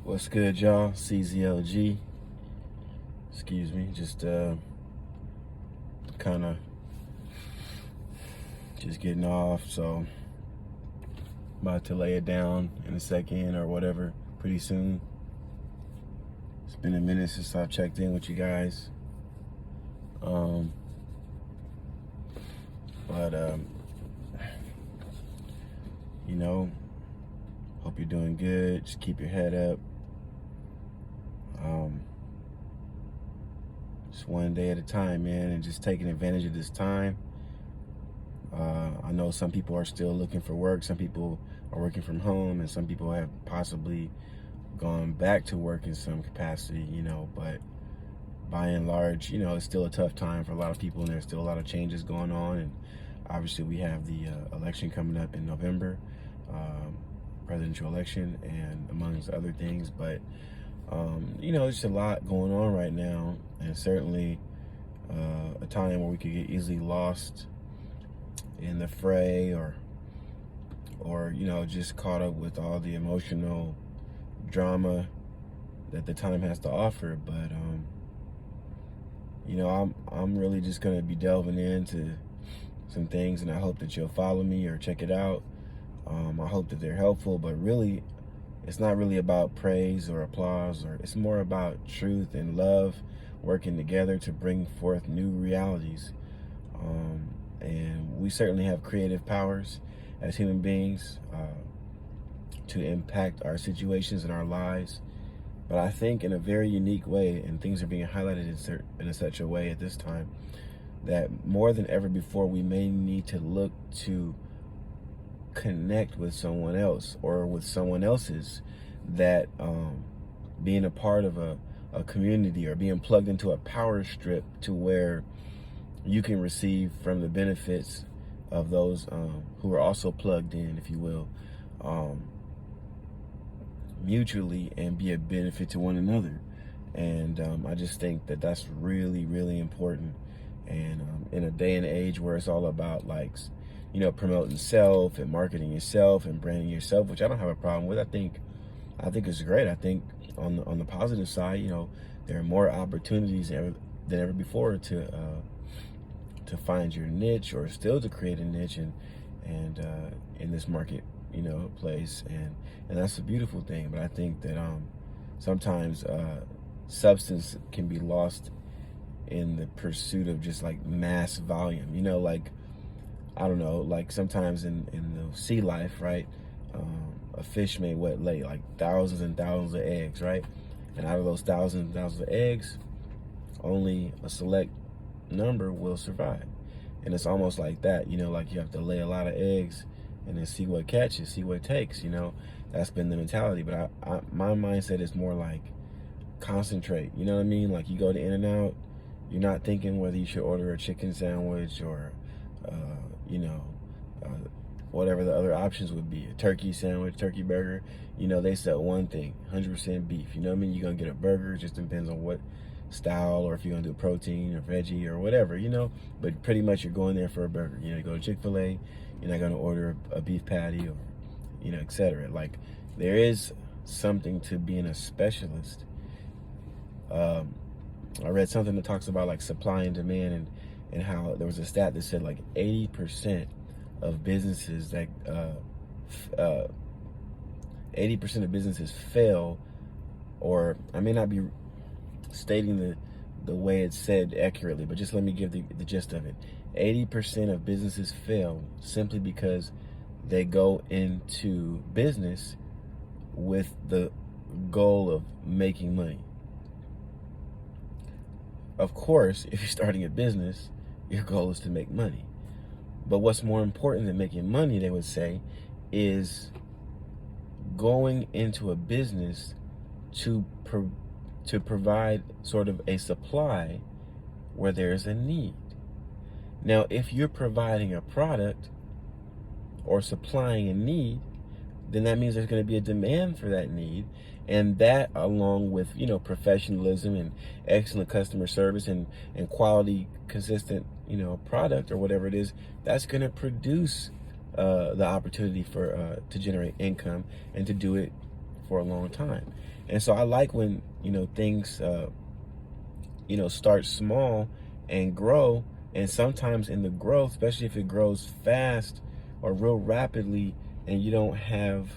What's good, y'all? CZLG. Excuse me, just kind of just getting off, so about to lay it down in a second or whatever pretty soon. It's been a minute since I've checked in with you guys. But you know, hope you're doing good. Just keep your head up. Just one day at a time, man, and just taking advantage of this time. I know some people are still looking for work. Some people are working from home, and some people have possibly gone back to work in some capacity, but by and large, it's still a tough time for a lot of people, and there's still a lot of changes going on. And obviously we have the election coming up in November, presidential election, and amongst other things. But there's just a lot going on right now, and certainly a time where we could get easily lost in the fray, or just caught up with all the emotional drama that the time has to offer. But I'm really just gonna be delving into some things, and I hope that you'll follow me or check it out. I hope that they're helpful, but really it's not really about praise or applause, or it's more about truth and love working together to bring forth new realities. And we certainly have creative powers as human beings to impact our situations and our lives. But I think in a very unique way, and things are being highlighted in such a way at this time, that more than ever before, we may need to look to connect with someone else, or with someone else's, that being a part of a community, or being plugged into a power strip to where you can receive from the benefits of those who are also plugged in, if you will, mutually, and be a benefit to one another. And I just think that that's really, really important. And in a day and age where it's all about promoting self and marketing yourself and branding yourself, which I don't have a problem with. I think it's great. I think on the positive side, there are more opportunities than ever before to find your niche, or still to create a niche and in this market place, and that's a beautiful thing. But I think that sometimes substance can be lost in the pursuit of just mass volume. I don't know, sometimes in the sea life, right? A fish may lay thousands and thousands of eggs, right? And out of those thousands and thousands of eggs, only a select number will survive. And it's almost like that, you have to lay a lot of eggs and then see what catches, see what takes. That's been the mentality. But my mindset is more like concentrate. You know what I mean? Like, you go to In-N-Out, you're not thinking whether you should order a chicken sandwich or whatever the other options would be, a turkey sandwich, turkey burger. They sell one thing, 100% beef. You know what I mean? You're gonna get a burger. It just depends on what style, or if you're gonna do protein or veggie or whatever, but pretty much you're going there for a burger. You go to Chick-fil-A, you're not gonna order a beef patty, or etc. There is something to being a specialist. I read something that talks about supply and demand, and how there was a stat that said 80% of businesses 80% of businesses fail, or I may not be stating the way it's said accurately, but just let me give the gist of it. 80% of businesses fail simply because they go into business with the goal of making money. Of course, if you're starting a business, your goal is to make money. But what's more important than making money, they would say, is going into a business to provide sort of a supply where there's a need. Now, if you're providing a product or supplying a need, then that means there's going to be a demand for that need. And that, along with, professionalism and excellent customer service and quality, consistent, product or whatever it is, that's going to produce the opportunity to generate income, and to do it for a long time. And so I like when, things, start small and grow. And sometimes in the growth, especially if it grows fast or real rapidly, and you don't have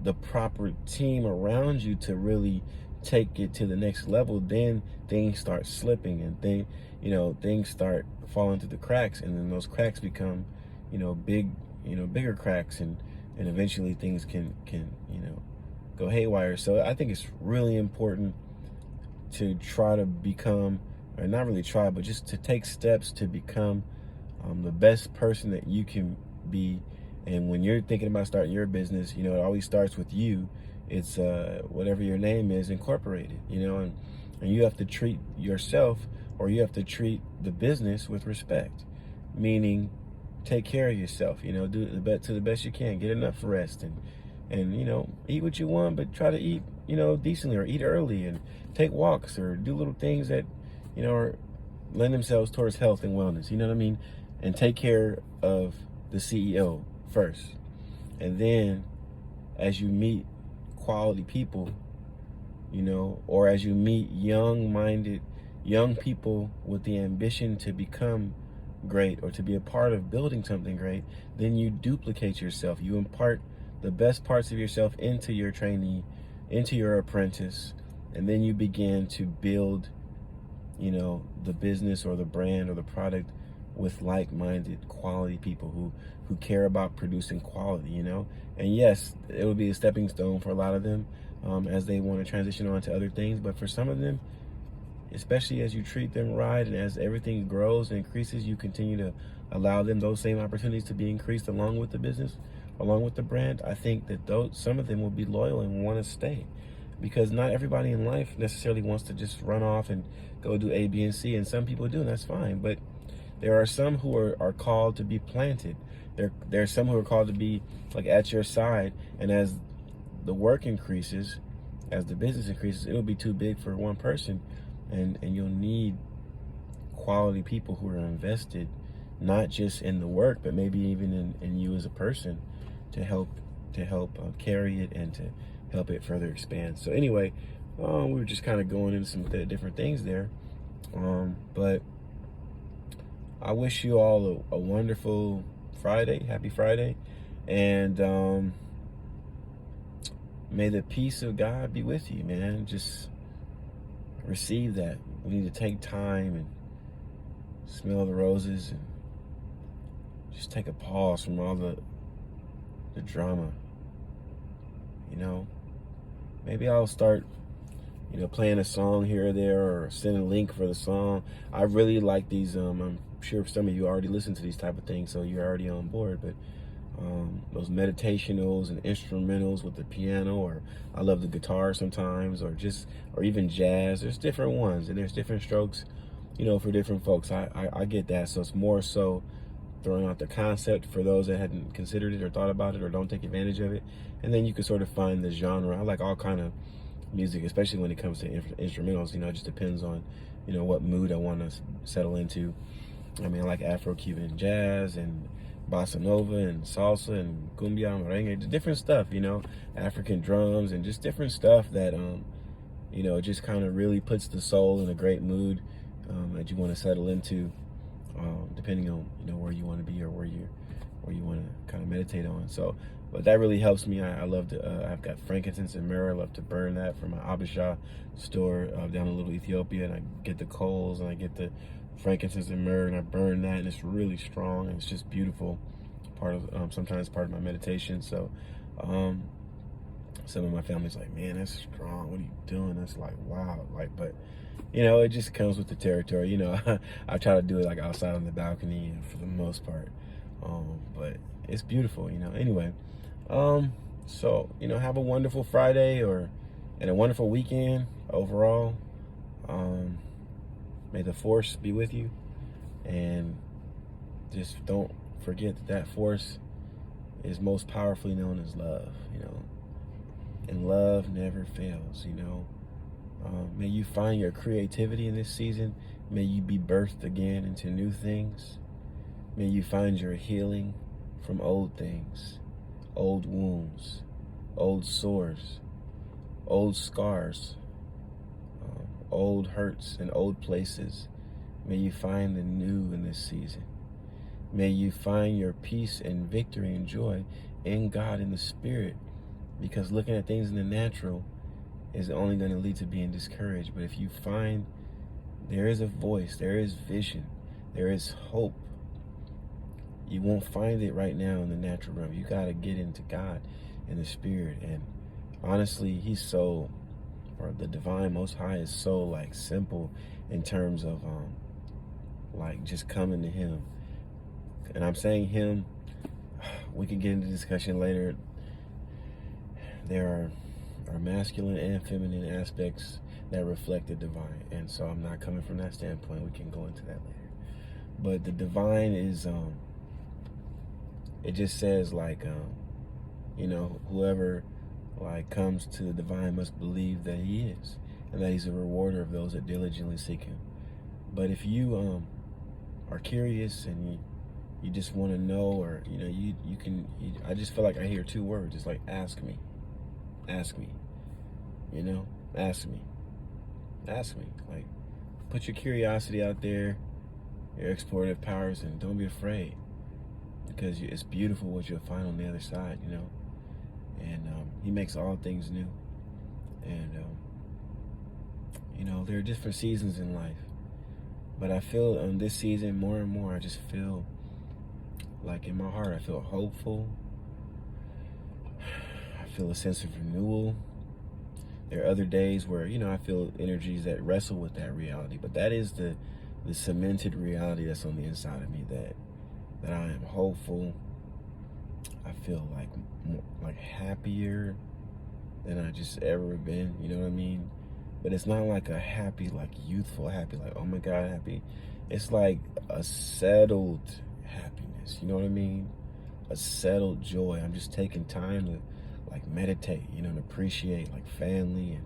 the proper team around you to really take it to the next level, then things start slipping, and things start falling through the cracks, and then those cracks become, bigger cracks, and eventually things can go haywire. So I think it's really important to try to become, or not really try, but just to take steps to become the best person that you can be. And when you're thinking about starting your business, it always starts with you. It's whatever your name is, incorporated, and you have to treat yourself, or you have to treat the business with respect, meaning take care of yourself, do the best you can, get enough rest, and eat what you want, but try to eat, decently, or eat early, and take walks, or do little things that, are lend themselves towards health and wellness, you know what I mean? And take care of the CEO first. And then as you meet quality people, or as you meet young people with the ambition to become great, or to be a part of building something great, then you duplicate yourself. You impart the best parts of yourself into your trainee, into your apprentice, and then you begin to build, the business or the brand or the product with like-minded quality people who care about producing quality, and yes, it will be a stepping stone for a lot of them, as they want to transition on to other things. But for some of them, especially as you treat them right, and as everything grows and increases, you continue to allow them those same opportunities to be increased along with the business, along with the brand. I think that some of them will be loyal and want to stay, because not everybody in life necessarily wants to just run off and go do A, B, and C, and some people do, and that's fine. But there are some who are called to be planted. There are some who are called to be like at your side, and as the work increases, as the business increases, it'll be too big for one person, and you'll need quality people who are invested, not just in the work, but maybe even in you as a person, to help carry it and to help it further expand. So anyway, we were just kind of going into some different things there, but I wish you all a wonderful Friday, happy Friday, and may the peace of God be with you, man. Just receive that. We need to take time and smell the roses, and just take a pause from all the drama. Maybe I'll start, playing a song here or there, or send a link for the song. I really like these. I'm sure some of you already listen to these type of things, so you're already on board. But those meditationals and instrumentals with the piano, or I love the guitar sometimes, or even jazz. There's different ones, and there's different strokes, for different folks. I get that. So it's more so throwing out the concept for those that hadn't considered it or thought about it or don't take advantage of it, and then you can sort of find the genre. I like all kind of music, especially when it comes to instrumentals. It just depends on what mood I want to settle into. I mean, I like Afro-Cuban jazz and bossa nova and salsa and cumbia and merengue, just different stuff, African drums, and just different stuff that just kind of really puts the soul in a great mood that you want to settle into, depending on where you want to be, or where you want to kind of meditate on. So, but that really helps me. I love to. I've got frankincense and myrrh. I love to burn that from my Abisha store down in Little Ethiopia, and I get the coals and I get the frankincense and myrrh, and I burn that, and it's really strong, and it's just beautiful. Part of sometimes part of my meditation. So, some of my family's like, "Man, that's strong. What are you doing?" That's like, wow, like, but. It just comes with the territory. I try to do it like outside on the balcony for the most part. But it's beautiful, Anyway, so, have a wonderful Friday and a wonderful weekend overall. May the force be with you. And just don't forget that force is most powerfully known as love, And love never fails, May you find your creativity in this season. May you be birthed again into new things. May you find your healing from old things. old wounds, old sores, old scars, old hurts and old places. May you find the new in this season. May you find your peace and victory and joy in God, in the Spirit, because looking at things in the natural is only going to lead to being discouraged. But if you find there is a voice, there is vision, there is hope, you won't find it right now in the natural realm. You got to get into God in the Spirit. And honestly, the divine Most High is so like simple in terms of like just coming to Him. And I'm saying Him, we can get into discussion later. There are masculine and feminine aspects that reflect the divine, and so I'm not coming from that standpoint. We can go into that later. But the divine is it just says like whoever like comes to the divine must believe that He is, and that He's a rewarder of those that diligently seek Him. But if you are curious and you just want to know, or I just feel like I hear two words. It's like ask me, ask me, ask me, ask me. Like, put your curiosity out there, your explorative powers, and don't be afraid, because it's beautiful what you'll find on the other side. And He makes all things new. And there are different seasons in life, but I feel on this season more and more, I just feel like in my heart, I feel hopeful. I feel a sense of renewal. There are other days where, I feel energies that wrestle with that reality, but that is the cemented reality that's on the inside of me, that I am hopeful. I feel like happier than I just ever been, you know what I mean? But it's not like a happy, like youthful happy, like, oh my God, happy. It's like a settled happiness, you know what I mean? A settled joy. I'm just taking time to like meditate, and appreciate like family and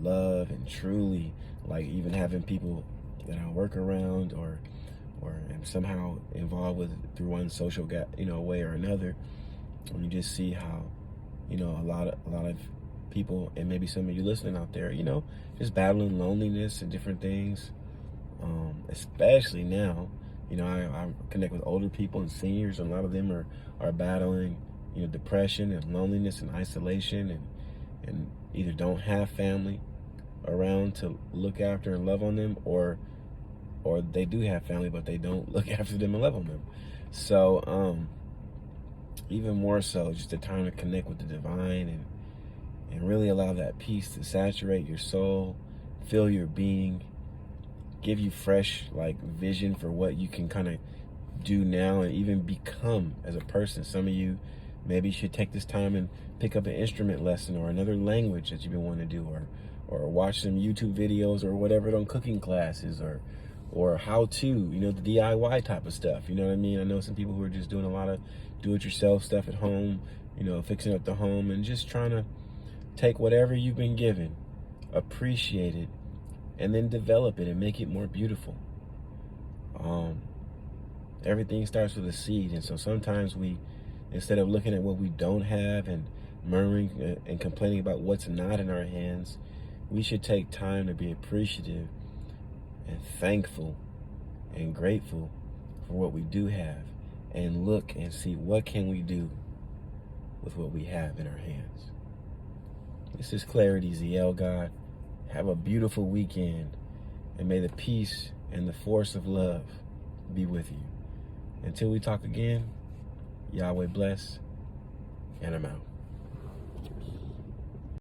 love, and truly like even having people that I work around or am somehow involved with through one social way or another. And you just see how, a lot of people, and maybe some of you listening out there, just battling loneliness and different things. Especially now, I connect with older people and seniors, and a lot of them are battling, depression and loneliness and isolation, and either don't have family around to look after and love on them, or they do have family, but they don't look after them and love on them. So, even more so, just a time to connect with the divine and really allow that peace to saturate your soul, fill your being, give you fresh like vision for what you can kind of do now and even become as a person. Some of you maybe should take this time and pick up an instrument lesson or another language that you've been wanting to do, or watch some YouTube videos or whatever on cooking classes, or how to, the DIY type of stuff. You know what I mean? I know some people who are just doing a lot of do-it-yourself stuff at home, fixing up the home and just trying to take whatever you've been given, appreciate it, and then develop it and make it more beautiful. Everything starts with a seed, and so sometimes we, instead of looking at what we don't have and murmuring and complaining about what's not in our hands, we should take time to be appreciative and thankful and grateful for what we do have, and look and see what can we do with what we have in our hands. This is Clarity ZL, God. Have a beautiful weekend, and may the peace and the force of love be with you. Until we talk again, Yahweh bless, and I'm out.